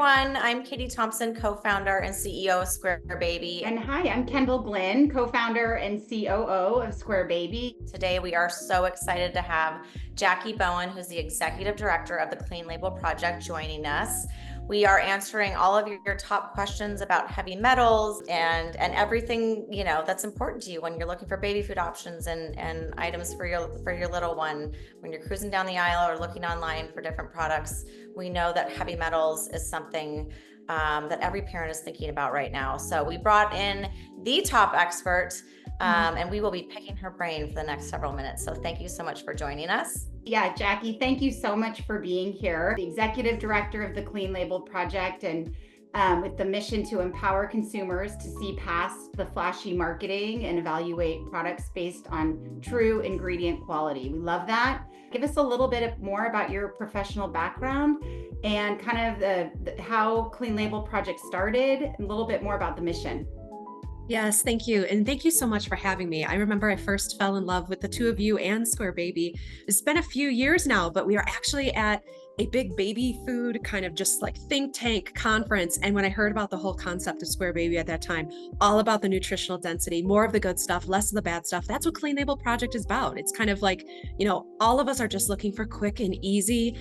everyone. I'm Katie Thompson, co-founder and CEO of Square Baby. And hi, I'm Kendall Glynn, co-founder and COO of Square Baby. Today, we are so excited to have Jackie Bowen, who's the executive director of the Clean Label Project, joining us. We are answering all of your top questions about heavy metals and everything that's important to you when you're looking for baby food options and items for your little one. When you're cruising down the aisle or looking online for different products, we know that heavy metals is something that every parent is thinking about right now. So we brought in the top expert, and we will be picking her brain for the next several minutes. So thank you so much for joining us. Yeah, Jackie, thank you so much for being here. The executive director of the Clean Label Project, and with the mission to empower consumers to see past the flashy marketing and evaluate products based on true ingredient quality. We love that. Give us a little bit more about your professional background and kind of how Clean Label Project started, and a little bit more about the mission. Yes, thank you. And thank you so much for having me. I remember I first fell in love with the two of you and Square Baby. It's been a few years now, but we are actually at a big baby food kind of just like think tank conference. And when I heard about the whole concept of Square Baby at that time, all about the nutritional density, more of the good stuff, less of the bad stuff, that's what Clean Label Project is about. It's kind of like, all of us are just looking for quick and easy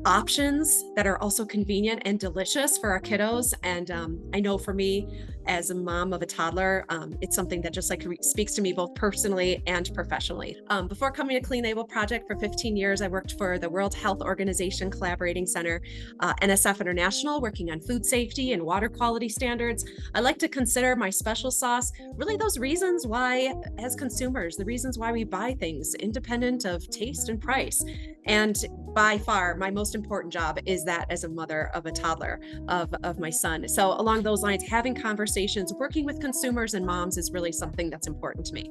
options that are also convenient and delicious for our kiddos. And I know for me, as a mom of a toddler, it's something that just like speaks to me both personally and professionally. Before coming to Clean Label Project for 15 years, I worked for the World Health Organization Collaborating Center, NSF International, working on food safety and water quality standards. I like to consider my special sauce really those reasons why, as consumers, the reasons why we buy things independent of taste and price. And by far, my most important job is that as a mother of a toddler of my son. So along those lines, having conversations, working with consumers and moms is really something that's important to me.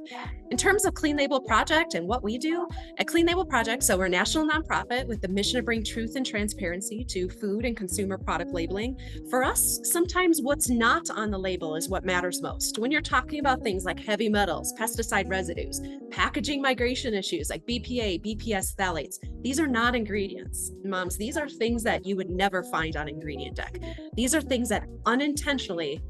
In terms of Clean Label Project and what we do at Clean Label Project, so we're a national nonprofit with the mission to bring truth and transparency to food and consumer product labeling. For us, sometimes what's not on the label is what matters most. When you're talking about things like heavy metals, pesticide residues, packaging migration issues like BPA, BPS phthalates, these are not ingredients. Moms, these are things that you would never find on ingredient deck. These are things that unintentionally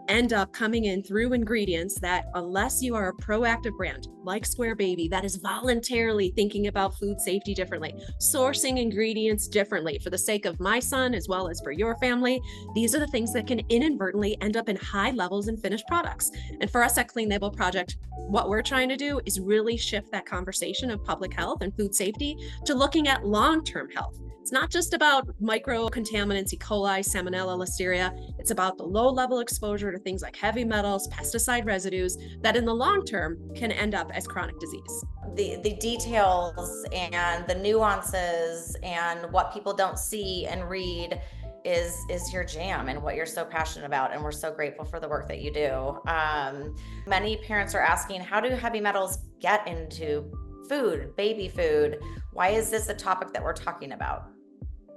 end up coming in through ingredients that, unless you are a proactive brand like Square Baby that is voluntarily thinking about food safety differently, sourcing ingredients differently for the sake of my son as well as for your family, these are the things that can inadvertently end up in high levels in finished products. And for us at Clean Label Project, what we're trying to do is really shift that conversation of public health and food safety to looking at long-term health. It's not just about micro contaminants, E. coli, salmonella, listeria. It's about the low level exposure to things like heavy metals, pesticide residues that in the long term can end up as chronic disease. The details and the nuances and what people don't see and read is your jam and what you're so passionate about. And we're so grateful for the work that you do. Many parents are asking, how do heavy metals get into food, baby food? Why is this a topic that we're talking about?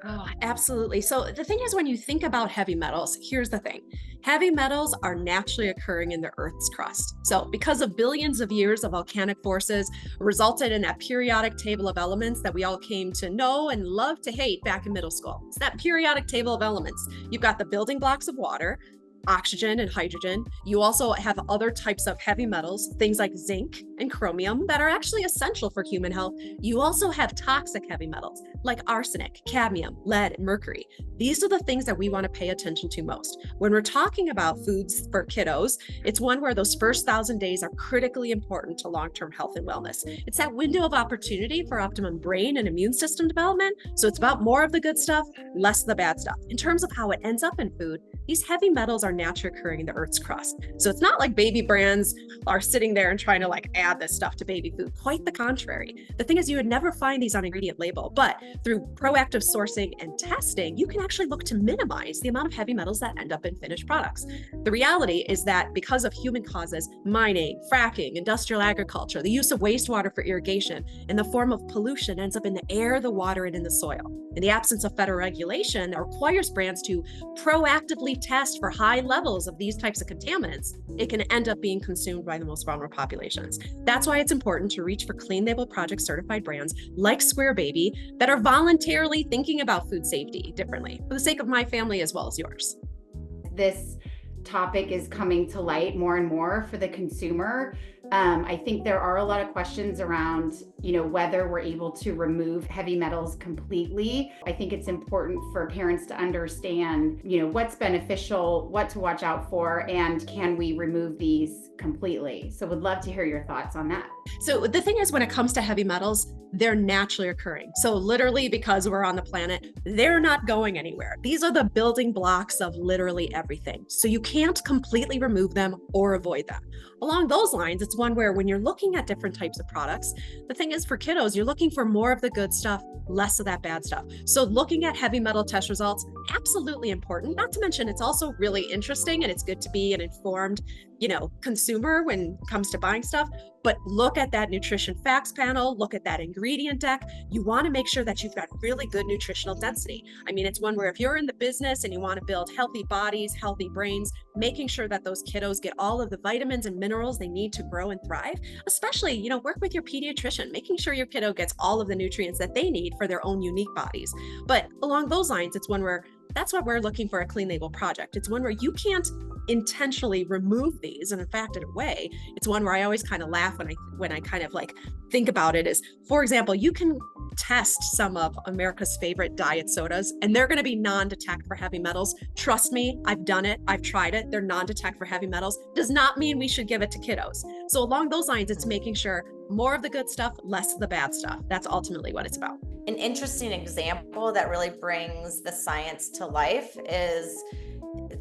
Oh, absolutely. So the thing is, when you think about heavy metals, here's the thing. Heavy metals are naturally occurring in the Earth's crust. So because of billions of years of volcanic forces resulted in that periodic table of elements that we all came to know and love to hate back in middle school. It's that periodic table of elements. You've got the building blocks of water, oxygen and hydrogen. You also have other types of heavy metals, things like zinc and chromium that are actually essential for human health. You also have toxic heavy metals like arsenic, cadmium, lead, and mercury. These are the things that we want to pay attention to most. When we're talking about foods for kiddos, it's one where those first 1,000 days are critically important to long-term health and wellness. It's that window of opportunity for optimum brain and immune system development. So it's about more of the good stuff, less of the bad stuff. In terms of how it ends up in food, these heavy metals are naturally occurring in the Earth's crust. So it's not like baby brands are sitting there and trying to add this stuff to baby food. Quite the contrary. The thing is, you would never find these on ingredient label, but through proactive sourcing and testing, you can actually look to minimize the amount of heavy metals that end up in finished products. The reality is that because of human causes, mining, fracking, industrial agriculture, the use of wastewater for irrigation in the form of pollution ends up in the air, the water, and in the soil. In the absence of federal regulation that requires brands to proactively test for high high levels of these types of contaminants, it can end up being consumed by the most vulnerable populations. That's why it's important to reach for Clean Label Project certified brands like Square Baby that are voluntarily thinking about food safety differently for the sake of my family as well as yours. This topic is coming to light more and more for the consumer. I think there are a lot of questions around, whether we're able to remove heavy metals completely. I think it's important for parents to understand, what's beneficial, what to watch out for, and can we remove these completely? So would love to hear your thoughts on that. So the thing is, when it comes to heavy metals, they're naturally occurring. So literally, because we're on the planet, they're not going anywhere. These are the building blocks of literally everything. So you can't completely remove them or avoid them. Along those lines, it's one where when you're looking at different types of products, the thing is for kiddos, you're looking for more of the good stuff, less of that bad stuff. So looking at heavy metal test results, absolutely important. Not to mention, it's also really interesting and it's good to be an informed, consumer when it comes to buying stuff. But look at that nutrition facts panel, look at that ingredient deck. You want to make sure that you've got really good nutritional density. I mean, it's one where if you're in the business and you want to build healthy bodies, healthy brains, making sure that those kiddos get all of the vitamins and minerals they need to grow and thrive, especially, work with your pediatrician, making sure your kiddo gets all of the nutrients that they need for their own unique bodies. But along those lines, it's one where that's what we're looking for a Clean Label project. It's one where you can't intentionally remove these. And in fact, in a way, it's one where I always kind of laugh when I kind of like think about it is, for example, you can test some of America's favorite diet sodas and they're going to be non-detect for heavy metals. Trust me, I've done it. I've tried it. They're non-detect for heavy metals. Does not mean we should give it to kiddos. So along those lines, it's making sure more of the good stuff, less of the bad stuff. That's ultimately what it's about. An interesting example that really brings the science to life is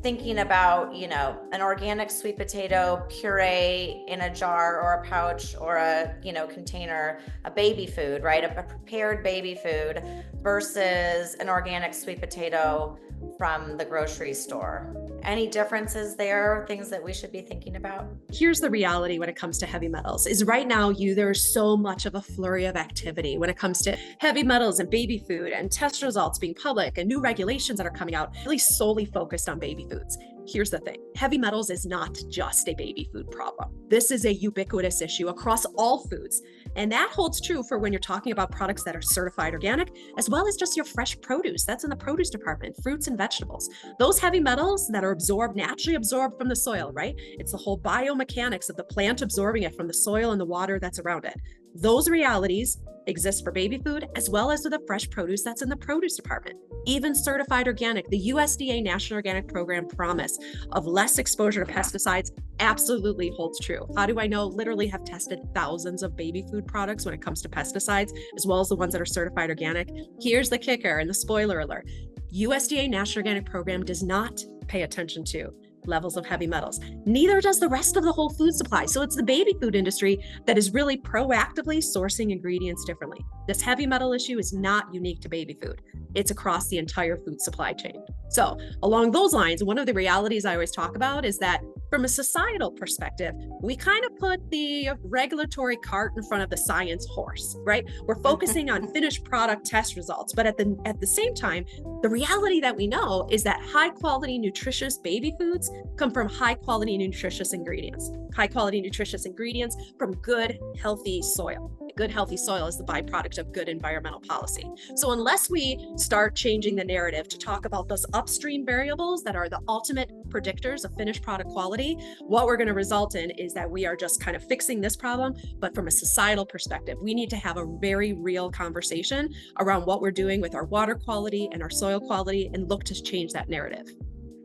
thinking about, an organic sweet potato puree in a jar or a pouch or a, container, a baby food, right? A prepared baby food versus an organic sweet potato from the grocery store. Any differences there, things that we should be thinking about? Here's the reality when it comes to heavy metals is right now, there's so much of a flurry of activity when it comes to heavy metals and baby food and test results being public and new regulations that are coming out, really solely focused on baby foods. Here's the thing, heavy metals is not just a baby food problem. This is a ubiquitous issue across all foods. And that holds true for when you're talking about products that are certified organic, as well as just your fresh produce. That's in the produce department, fruits and vegetables. Those heavy metals that are naturally absorbed from the soil, right? It's the whole biomechanics of the plant absorbing it from the soil and the water that's around it. Those realities exist for baby food as well as for the fresh produce that's in the produce department. Even certified organic, the USDA National Organic Program promise of less exposure to pesticides absolutely holds true. How do I know? Literally have tested thousands of baby food products when it comes to pesticides, as well as the ones that are certified organic. Here's the kicker and the spoiler alert. USDA National Organic Program does not pay attention to levels of heavy metals. Neither does the rest of the whole food supply. So it's the baby food industry that is really proactively sourcing ingredients differently. This heavy metal issue is not unique to baby food. It's across the entire food supply chain. So along those lines, one of the realities I always talk about is that from a societal perspective, we kind of put the regulatory cart in front of the science horse, right? We're focusing on finished product test results, but at the same time, the reality that we know is that high quality, nutritious baby foods come from high quality, nutritious ingredients. High quality, nutritious ingredients from good, healthy soil. Good, healthy soil is the byproduct of good environmental policy. So unless we start changing the narrative to talk about those upstream variables that are the ultimate predictors of finished product quality, what we're going to result in is that we are just kind of fixing this problem. But from a societal perspective, we need to have a very real conversation around what we're doing with our water quality and our soil quality and look to change that narrative.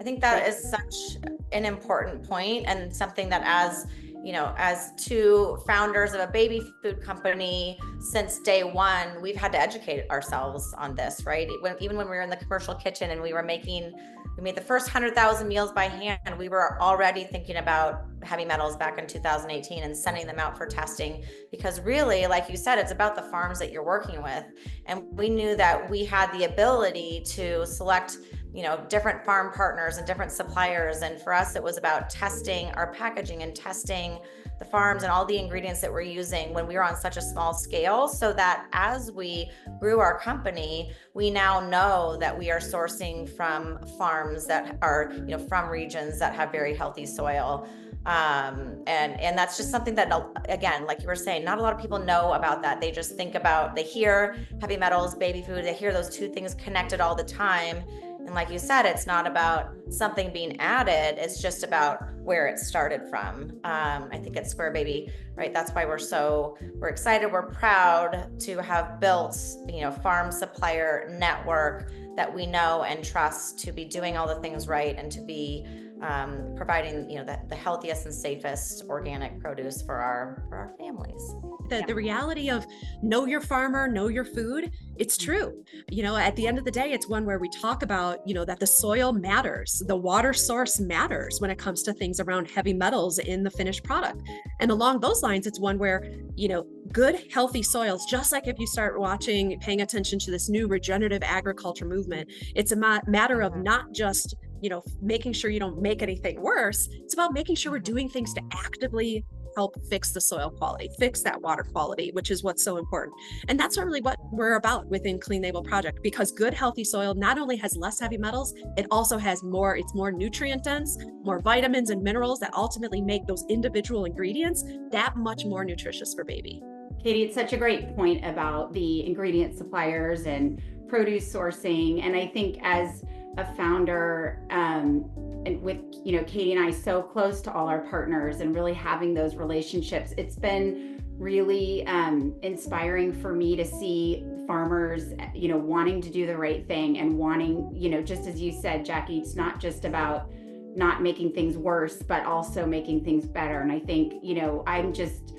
I think that is such an important point and something that as two founders of a baby food company since day one, we've had to educate ourselves on this, right? Even when we were in the commercial kitchen and we made the first 100,000 meals by hand, we were already thinking about heavy metals back in 2018 and sending them out for testing because really, like you said, it's about the farms that you're working with. And we knew that we had the ability to select different farm partners and different suppliers. And for us, it was about testing our packaging and testing the farms and all the ingredients that we're using when we were on such a small scale, so that as we grew our company, we now know that we are sourcing from farms that are, from regions that have very healthy soil. And that's just something that, again, like you were saying, not a lot of people know about that. They just they hear heavy metals, baby food, they hear those two things connected all the time. And like you said, it's not about something being added, it's just about where it started from. I think at Square Baby, right? That's why we're excited, we're proud to have built, farm supplier network that we know and trust to be doing all the things right and to be providing, the healthiest and safest organic produce for our families. The reality of know your farmer, know your food, it's true. At the end of the day, it's one where we talk about, that the soil matters, the water source matters when it comes to things around heavy metals in the finished product. And along those lines, it's one where, good, healthy soils, just like if you start paying attention to this new regenerative agriculture movement, it's a matter of not just making sure you don't make anything worse. It's about making sure we're doing things to actively help fix the soil quality, fix that water quality, which is what's so important. And that's really what we're about within Clean Label Project, because good, healthy soil not only has less heavy metals, it also has it's more nutrient dense, more vitamins and minerals that ultimately make those individual ingredients that much more nutritious for baby. Katie, it's such a great point about the ingredient suppliers and produce sourcing. And I think as a founder, and with Katie and I so close to all our partners and really having those relationships, it's been really inspiring for me to see farmers wanting to do the right thing and wanting, just as you said, Jackie, it's not just about not making things worse, but also making things better. And I think I'm just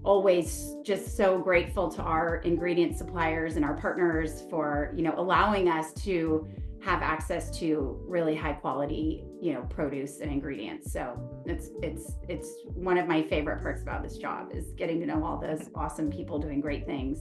always just so grateful to our ingredient suppliers and our partners for allowing us to have access to really high quality, produce and ingredients. So it's one of my favorite parts about this job is getting to know all those awesome people doing great things.